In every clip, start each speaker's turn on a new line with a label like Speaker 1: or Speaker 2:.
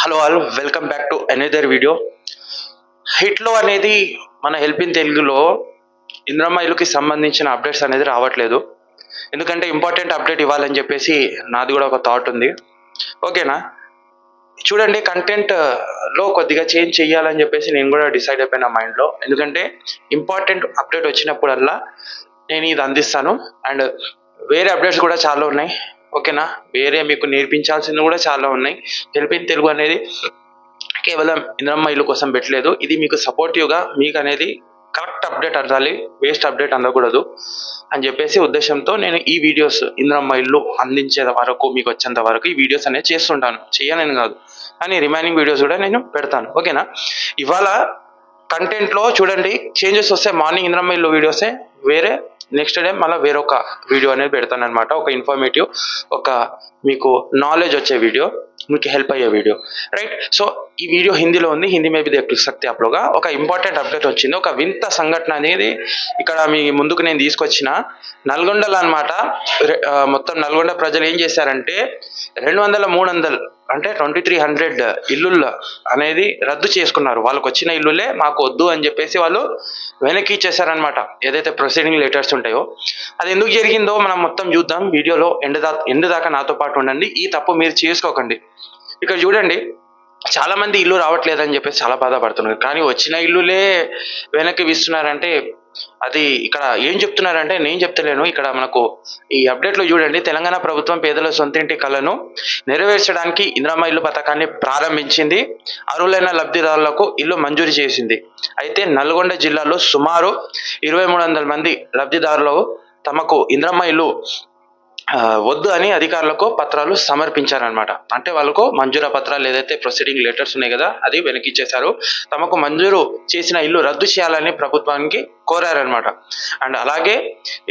Speaker 1: Hello all, welcome back to another video. హిట్లో అనేది మన హెల్ప్ ఇన్ తెలుగులో ఇంద్రమ్మ ఇల్లుకి సంబంధించిన అప్డేట్స్ అనేది రావట్లేదు. ఎందుకంటే ఇంపార్టెంట్ అప్డేట్ ఇవ్వాలని చెప్పేసి నాది కూడా ఒక థాట్ ఉంది. ఓకేనా, చూడండి, కంటెంట్ లో కొద్దిగా చేంజ్ చేయాలని చెప్పేసి నేను కూడా డిసైడ్ అయిపోయిన మైండ్లో. ఎందుకంటే ఇంపార్టెంట్ అప్డేట్ వచ్చినప్పుడల్లా నేను ఇది అందిస్తాను. అండ్ వేరే అప్డేట్స్ కూడా చాలా ఉన్నాయి. ఓకేనా, వేరే మీకు నేర్పించాల్సింది కూడా చాలా ఉన్నాయి. హెల్ప్ ఇన్ తెలుగు అనేది కేవలం ఇంద్రమ్మ ఇల్లు కోసం పెట్టలేదు. ఇది మీకు సపోర్టివ్గా మీకు అనేది కరెక్ట్ అప్డేట్ అందాలి, వేస్ట్ అప్డేట్ అందకూడదు అని చెప్పేసి ఉద్దేశంతో నేను ఈ వీడియోస్ ఇంద్రమ్మ ఇల్లు అందించే వరకు, మీకు వచ్చేంత వరకు ఈ వీడియోస్ అనేది చేస్తుంటాను. చేయనని కాదు, కానీ రిమైనింగ్ వీడియోస్ కూడా నేను పెడతాను. ఓకేనా, ఇవాళ కంటెంట్లో చూడండి చేంజెస్ వస్తే మార్నింగ్ ఇంద్రమ్మ ఇల్లు వీడియోసే వేరే, నెక్స్ట్ డే మళ్ళీ వేరొక వీడియో అనేది పెడతాను అనమాట. ఒక ఇన్ఫర్మేటివ్, ఒక మీకు నాలెడ్జ్ వచ్చే వీడియో, మీకు హెల్ప్ అయ్యే వీడియో, రైట్. సో ఈ వీడియో హిందీలో ఉంది, హిందీ మీద దేख सकते आप लोग. ఒక ఇంపార్టెంట్ అప్డేట్ వచ్చింది, ఒక వింత సంఘటన అనేది ఇక్కడ మీ ముందుకు నేను తీసుకొచ్చిన. నల్గొండలో అనమాట. మొత్తం నల్గొండ ప్రజలు ఏం చేశారంటే 200, 300 అంటే 2300 ఇల్లులు అనేది రద్దు చేసుకున్నారు. వాళ్ళకి వచ్చిన ఇల్లులే మాకు వద్దు అని చెప్పేసి వాళ్ళు వెనక్కి ఇచ్చేసారనమాట. ఏదైతే ప్రొసీడింగ్ లెటర్స్ ఉంటాయో, అది ఎందుకు జరిగిందో మనం మొత్తం చూద్దాం. వీడియోలో ఎండ్ దాకా నాతో పాటు ఉండండి. ఈ తప్పు మీరు చేసుకోకండి. ఇక్కడ చూడండి, చాలా మంది ఇల్లు రావట్లేదని చెప్పేసి చాలా బాధపడుతున్నారు. కానీ వచ్చిన ఇల్లులే వెనక్కి ఇస్తున్నారంటే అది ఇక్కడ ఏం చెప్తున్నారంటే నేను చెప్తలేను. ఇక్కడ మనకు ఈ అప్డేట్లో చూడండి, తెలంగాణ ప్రభుత్వం పేదల సొంతింటి కలను నెరవేర్చడానికి ఇంద్రమ్మ ఇల్లు పథకాన్ని ప్రారంభించింది. అర్హులైన లబ్ధిదారులకు ఇల్లు మంజూరు చేసింది. అయితే నల్గొండ జిల్లాలో సుమారు 2300 మంది లబ్ధిదారులు తమకు ఇంద్రమ్మ ఇల్లు వద్దు అని అధికారులకు పత్రాలు సమర్పించారనమాట. అంటే వాళ్ళకు మంజూరు పత్రాలు, ఏదైతే ప్రొసీడింగ్ లెటర్స్ ఉన్నాయి కదా, అది వెనక్కి ఇచ్చేశారు. తమకు మంజూరు చేసిన ఇల్లు రద్దు చేయాలని ప్రభుత్వానికి కోరారనమాట. అండ్ అలాగే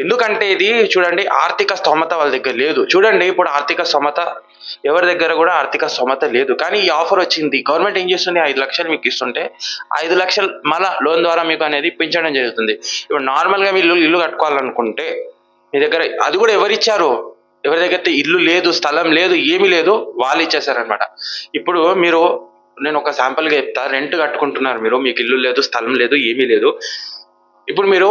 Speaker 1: ఎందుకంటే ఇది చూడండి, ఆర్థిక స్తోమత వాళ్ళ దగ్గర లేదు. చూడండి, ఇప్పుడు ఆర్థిక స్తోమత ఎవరి దగ్గర కూడా ఆర్థిక స్తోమత లేదు. కానీ ఈ ఆఫర్ వచ్చింది. గవర్నమెంట్ ఏం చేస్తుంది, 5 లక్షలు మీకు ఇస్తుంటే 5 లక్షలు మళ్ళా లోన్ ద్వారా మీకు అనేది ఇప్పించడం జరుగుతుంది. ఇప్పుడు నార్మల్గా మీరు ఇల్లు కట్టుకోవాలనుకుంటే మీ దగ్గర అది కూడా ఎవరిచ్చారు, ఎవరి దగ్గర ఇల్లు లేదు, స్థలం లేదు, ఏమీ లేదు, వాళ్ళు ఇచ్చేసారనమాట. ఇప్పుడు మీరు, నేను ఒక శాంపుల్గా చెప్తా, రెంట్ కట్టుకుంటున్నారు మీరు, మీకు ఇల్లు లేదు, స్థలం లేదు, ఏమీ లేదు. ఇప్పుడు మీరు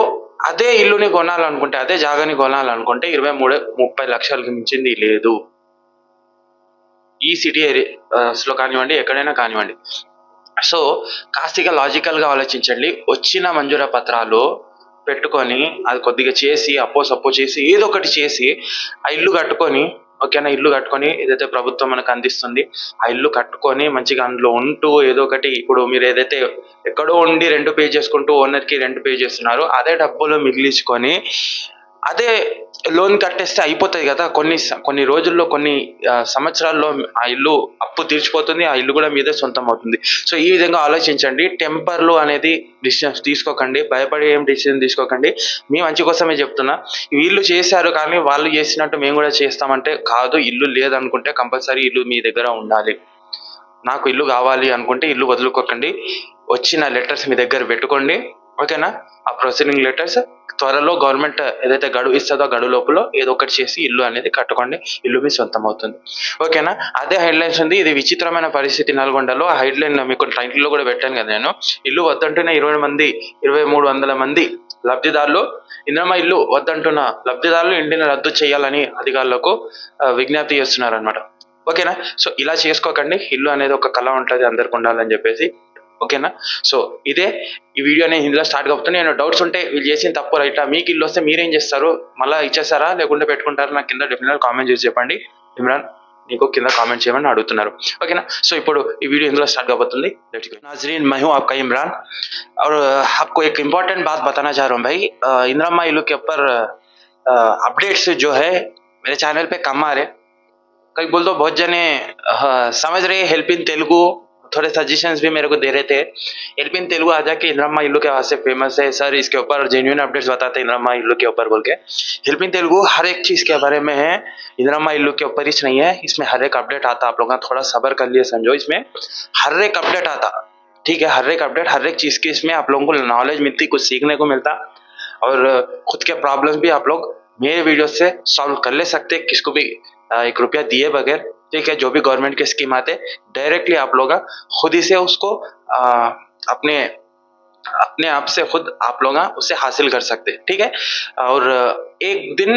Speaker 1: అదే ఇల్లుని కొనాలనుకుంటే, అదే జాగాని కొనాలనుకుంటే 23-30 లక్షలకు మించింది లేదు. ఈ సిటీ ఏరియాస్లో కానివ్వండి, ఎక్కడైనా కానివ్వండి. సో కాస్తిగా లాజికల్గా ఆలోచించండి. వచ్చిన మంజూరా పత్రాలు పెట్టుకొని అది కొద్దిగా చేసి అప్పో చేసి ఏదో ఒకటి చేసి ఆ ఇల్లు కట్టుకొని, ఓకేనా, ఇల్లు కట్టుకొని ఏదైతే ప్రభుత్వం మనకు అందిస్తుంది ఆ ఇల్లు కట్టుకొని మంచిగా అందులో ఉంటూ ఏదో ఒకటి, ఇప్పుడు మీరు ఏదైతే ఎక్కడో ఉండి రెంట్ పే చేసుకుంటూ ఓనర్కి రెంట్ పే చేస్తున్నారో అదే డబ్బులు మిగిలించుకొని అదే లోన్ కట్టేస్తే అయిపోతుంది కదా. కొన్ని రోజుల్లో, కొన్ని సంవత్సరాల్లో ఆ ఇల్లు అప్పు తీర్చిపోతుంది, ఆ ఇల్లు కూడా మీదే సొంతం అవుతుంది. సో ఈ విధంగా ఆలోచించండి. టెంపర్లు అనేది డిసిషన్స్ తీసుకోకండి, భయపడి ఏం డిసిషన్ తీసుకోకండి. మీ మంచి కోసమే చెప్తున్నా. వీళ్ళు చేశారు కానీ వాళ్ళు చేసినట్టు మేము కూడా చేస్తామంటే కాదు. ఇల్లు లేదనుకుంటే కంపల్సరీ ఇల్లు మీ దగ్గర ఉండాలి. నాకు ఇల్లు కావాలి అనుకుంటే ఇల్లు వదులుకోకండి. వచ్చిన లెటర్స్ మీ దగ్గర పెట్టుకోండి, ఓకేనా. ఆ ప్రొసీడింగ్ లెటర్స్ త్వరలో గవర్నమెంట్ ఏదైతే గడువు ఇస్తుందో గడువు లోపల ఏదో ఒకటి చేసి ఇల్లు అనేది కట్టుకోండి. ఇల్లు మీ సొంతం అవుతుంది, ఓకేనా. అదే హెడ్లైన్స్ ఉంది. ఇది విచిత్రమైన పరిస్థితి నల్గొండలో. ఆ హెడ్లైన్ మీకు టైటిల్లో కూడా పెట్టాను కదా నేను. ఇల్లు వద్దంటూనే 2300 మంది లబ్ధిదారులు, ఇంద్రమ్మ ఇల్లు వద్దంటున్న లబ్ధిదారులు ఇంటిని రద్దు చేయాలని అధికారులకు విజ్ఞప్తి చేస్తున్నారు అనమాట. ఓకేనా. సో ఇలా చేసుకోకండి. ఇల్లు అనేది ఒక కళ ఉంటుంది, అందరికి ఉండాలని చెప్పేసి, ఓకేనా. సో ఇదే ఈ వీడియో అనేది హిందీలో స్టార్ట్ అవుతుంది. నేను డౌట్స్ ఉంటే వీళ్ళు చేసిన తప్పు రైటా, మీకు ఇల్లు వస్తే మీరేం చేస్తారు, మళ్ళీ ఇచ్చేస్తారా లేకుంటే పెట్టుకుంటారా, నాకు కింద డెఫినెట్గా కామెంట్ చేసి చెప్పండి. ఇమ్రాన్ నీకు కింద కామెంట్ చేయమని అడుగుతున్నారు, ఓకేనా. సో ఇప్పుడు ఈ వీడియో హిందీలో స్టార్ట్ కాబోతుంది. नाज़रीन, मैं हूं आपका इमरान और आपको एक इम्पोर्टेंट बात बताना चाह रहा हूं भाई. इंद्रम्मा इल्लू के ऊपर अपडेट्स जो है मेरे चैनल पे कम आ रहे. कई बोल तो बहुत जने समझ रहे हेल्प इन तेलुगु, थोड़े सजेशंस भी मेरे को दे रहे थे. हेल्प इन तेलुगु आ जाके इंद्रम्मा इल्लू के वास्ते फेमस है सर, इसके ऊपर जेन्युइन अपडेट्स बताते हैं इंद्रम्मा इल्लू के ऊपर बोल के. हेल्प इन तेलुगु हर एक चीज के बारे में है, इंद्रम्मा इल्लू के ऊपर ही नहीं है. इसमें हर एक अपडेट आता, आप लोग थोड़ा सब्र कर लिए समझो. इसमें हर एक अपडेट आता, ठीक है, हर एक अपडेट, हर एक चीज की इसमें आप लोगों को नॉलेज मिलती, कुछ सीखने को मिलता. और खुद के प्रॉब्लम्स भी आप लोग मेरे वीडियो से सॉल्व कर ले सकते, किसको भी 1 रुपया दिए बगैर. ठीक है, जो भी गवर्नमेंट के स्कीम आते डायरेक्टली आप लोग खुद ही से उसको अपने अपने आप से खुद आप लोग उसे हासिल कर सकते हैं। ठीक है, और एक दिन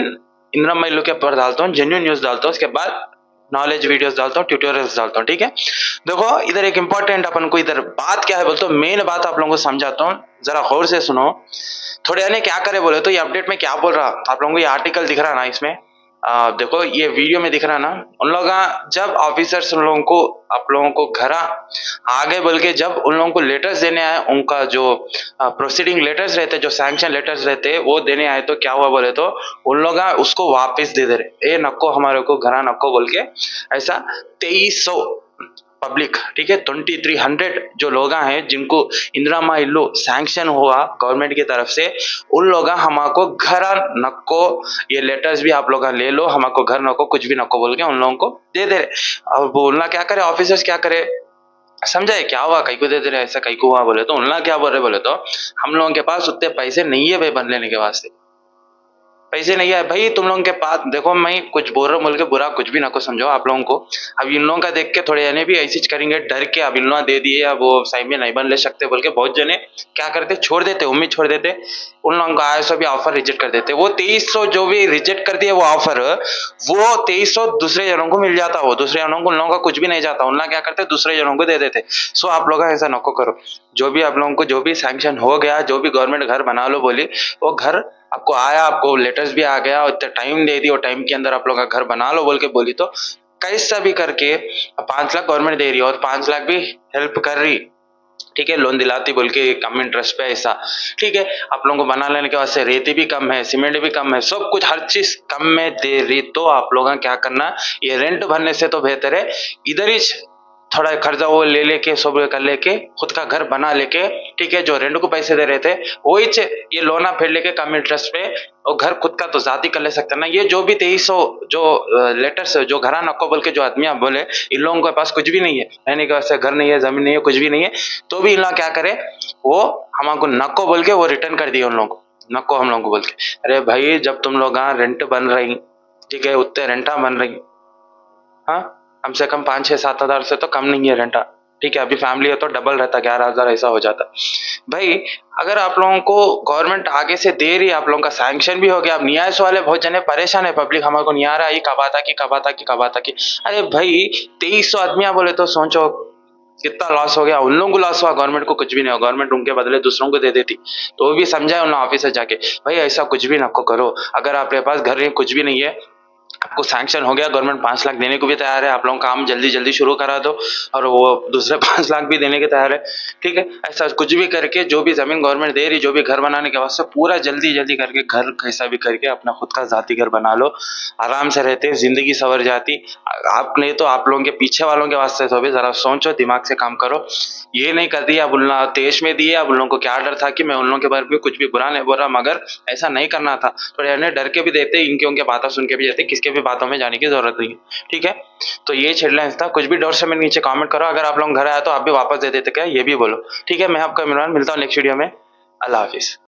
Speaker 1: इंदिरा महिला के ऊपर डालता हूँ, जेन्युइन न्यूज डालता हूँ, उसके बाद नॉलेज वीडियोस डालता हूँ, ट्यूटोरियल्स डालता हूँ। ठीक है, देखो इधर एक इंपॉर्टेंट अपन को इधर बात क्या है बोलते हो, मेन बात आप लोगों को समझाता हूँ, जरा गौर से सुनो। थोड़े यानी क्या करे बोले तो ये अपडेट में क्या बोल रहा, आप लोगों को ये आर्टिकल दिख रहा ना इसमें, देखो ये वीडियो में दिख रहा ना, उन लोग जब ऑफिसर्स उन लोगों को आप लोगों को घर आगे बोल के जब उन लोगों को लेटर्स देने आए, उनका जो प्रोसीडिंग लेटर्स रहते, जो सैंक्शन लेटर्स रहते वो देने आए, तो क्या हुआ बोले तो उन लोग उसको वापस दे दे रहे, ए नको हमारे को घरा नको बोल के, ऐसा 2300 पब्लिक, ठीक है, 2300 जो लोग हैं जिनको इंदिरा इल्लू सैंक्शन हुआ गवर्नमेंट की तरफ से, उन लोग हमको घर नको, ये लेटर्स भी आप लोग ले लो, हमको घर नको कुछ भी नको बोल के उन लोगों को दे दे रहे। अब बोलना क्या करे ऑफिसर्स, क्या करे समझाए क्या हुआ, कई को दे दे रहे, ऐसा कई को हुआ बोले तो उनला क्या बोल रहे बोले तो हम लोगों के पास उतने पैसे नहीं है भाई बन लेने के वास्ते, पैसे नहीं है भाई तुम लोगों के पास। देखो मैं कुछ बोल रहा हूँ बोल के बुरा कुछ भी ना को समझो आप लोगों को, अब इन लोगों का देख के थोड़े जने भी ऐसी करेंगे डर के, अब इन लोग दे दिए अब वो साइड में नहीं बन ले सकते बोल के बहुत जने क्या करते, छोड़ देते, उम्मीद छोड़ देते, उन लोगों को आया सो भी ऑफर रिजेक्ट कर देते। वो 2300 जो भी रिजेक्ट कर दिया वो ऑफर, वो 2300 दूसरे जनों को मिल जाता, वो दूसरे जनों को उन लोगों का कुछ भी नहीं जाता, उन लोग क्या करते दूसरे जनों को दे देते। सो आप लोग ऐसा नको करो, जो भी आप लोगों को जो भी सैंक्शन हो गया, जो भी गवर्नमेंट घर बना लो बोली, वो घर आपको आया, आपको लेटर्स भी आ गया, उतना टाइम दे दी, और टाइम के अंदर आप लोग का घर बना लो बोल के बोली, तो कैसा भी करके 5 लाख गवर्नमेंट दे रही है और 5 लाख भी हेल्प कर रही, ठीक है, लोन दिलाती बोल के कम इंटरेस्ट पे ऐसा, ठीक है, आप लोगों को बना लेने के बाद से रेती भी कम है, सीमेंट भी कम है, सब कुछ हर चीज कम में दे रही, तो आप लोग क्या करना, ये रेंट भरने से तो बेहतर है इधर ही थोड़ा खर्चा वो ले लेके सब कर लेके खुद का घर बना लेके, ठीक है, जो रेंट को पैसे दे रहे थे वही ये लोना फेर लेके कम इंटरेस्ट पे और घर खुद का तो जाती कर ले सकते ना। ये जो भी 2300 जो लेटर्स जो घरा नको बोल के जो आदमी आप बोले, इन लोगों के पास कुछ भी नहीं है, रहने के वास्ते घर नहीं है, जमीन नहीं है, कुछ भी नहीं है, तो भी इन लोग क्या करे, वो हमको नको बोल के वो रिटर्न कर दिए उन लोगों को, नको हम लोगों को बोल के। अरे भाई जब तुम लोग रेंट बन रही, ठीक है, उतने रेंटा बन रही, हाँ कम से कम 5-6-7 हजार से तो कम नहीं है रेंटा, ठीक है, अभी फैमिली है तो डबल रहता, 11,000 ऐसा हो जाता। भाई अगर आप लोगों को गवर्नमेंट आगे से दे रही है, आप लोगों का सैंक्शन भी हो गया, अब न्यास वाले बहुत जने परेशान है, पब्लिक हमारे नहीं आ रहा, ये कब आता की। अरे भाई 2300 आदमी बोले तो सोचो कितना लॉस हो गया, उन लोगों को लॉस हुआ, गवर्नमेंट को कुछ भी नहीं हुआ, गवर्नमेंट उनके बदले दूसरों को दे देती, तो वो भी समझाए उन ऑफिस से जाके, भाई ऐसा कुछ भी नको करो, अगर आपके पास घर नहीं कुछ भी नहीं है, आपको सैंक्शन हो गया, गवर्नमेंट 5 लाख देने को भी तैयार है, आप लोगों का काम जल्दी जल्दी शुरू करा दो और वो दूसरे 5 लाख भी देने के तैयार है, ठीक है, ऐसा कुछ भी करके जो भी जमीन गवर्नमेंट दे रही, जो भी घर बनाने के वास्ते पूरा जल्दी जल्दी करके घर कैसा भी करके अपना खुद का जाति घर बना लो, आराम से रहते जिंदगी सवर जाती। आप नहीं तो आप लोगों के पीछे वालों के वास्ते तो भी जरा सोचो, दिमाग से काम करो, ये नहीं कर दिया, अब उन देश में दिए, अब उन लोगों को क्या डर था कि मैं उन लोगों के बारे में कुछ भी बुरा नहीं बोल रहा, मगर ऐसा नहीं करना था, थोड़े तो डर के भी देते, इनके उनके बातें सुन के भी देते, किसके भी बातों में जाने की जरूरत नहीं है, ठीक है। तो ये हेडलाइंस था, कुछ भी डाउट से मेरे नीचे कमेंट करो, अगर आप लोग घर आया तो आप भी वापस दे देते क्या, ये भी बोलो, ठीक है। मैं आपका इमरान, मिलता हूँ नेक्स्ट वीडियो में, अल्लाह हाफिज।